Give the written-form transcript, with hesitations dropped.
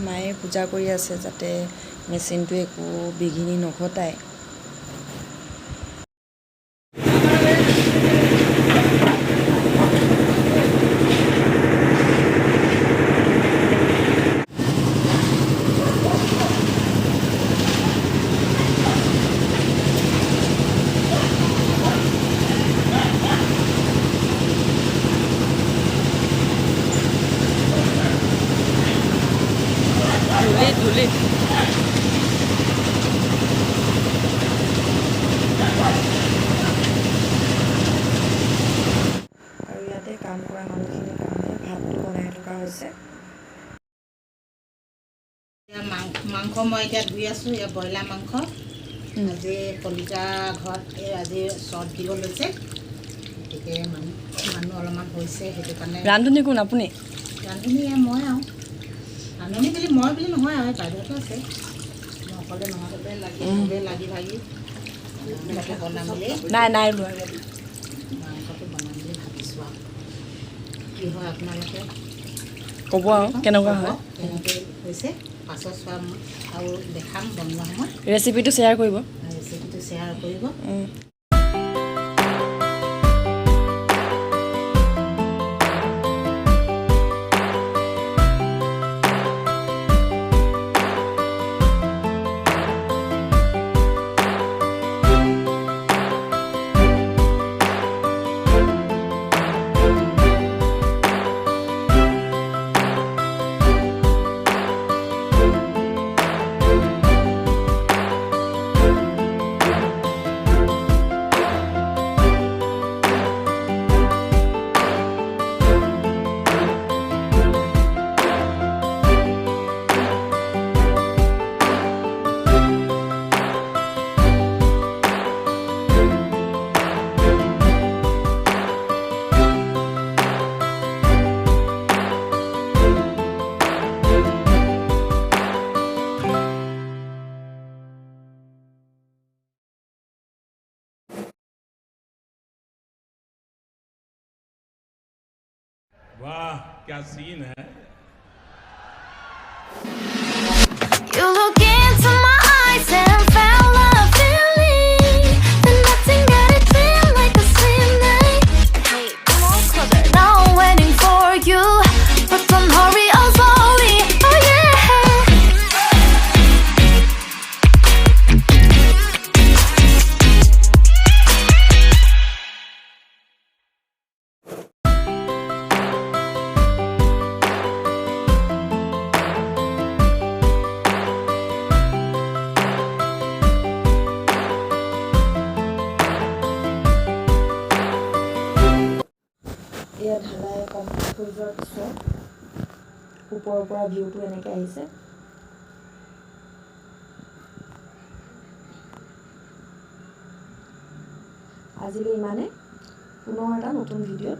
মায়ে পূজা কৰি আছে যাতে মেচিনটো একো বিঘিনি নঘটায়। ধূলি আৰু ইয়াতে কাম কৰা মানুহখিনিৰ কাৰণে ভাতটো বনাই থকা হৈছে। মাংস মই এতিয়া ধুই আছোঁ। এয়া ব্ৰইলাৰ মাংস আজি কলিতা ঘৰত আজি চট দিব লৈছে, গতিকে মানুহ অলপমান হৈছে, সেইটো কাৰণে। ৰান্ধনি কোন আপুনি? ৰান্ধনি মই আৰু ৰান্ধনি বুলি মই বুলি নহয় আৰু বাইদেউতো আছে, মই অকলে নহ'লে লাগি ভাগি বনাম বুলি নাই মাংসটো বনাম বুলি ভাবিছোঁ। আৰু কি হয় আপোনালোকে ক'ব আৰু কেনেকুৱা হয়। কেনেকৈ হৈছে পাছত চোৱা আৰু দেখাম বনোৱা সময়ত। ৰেচিপিটো শ্বেয়াৰ কৰিব। ৰেচিপিটো শ্বেয়াৰ কৰিব। वाह क्या सीन है। You look into my eyes and found love feeling, and nothing got it feel like a slim night. Hey, come on closer. Now I'm waiting for you, but don't hurry, oh slowly. Oh yeah. এয়া ঢালাই complete হৈ যোৱাৰ পিছত ওপৰৰ পৰা ভিউটো এনেকৈ আহিছে। আজিলৈ ইমানে, পুনৰ এটা নতুন ভিডিঅ'ত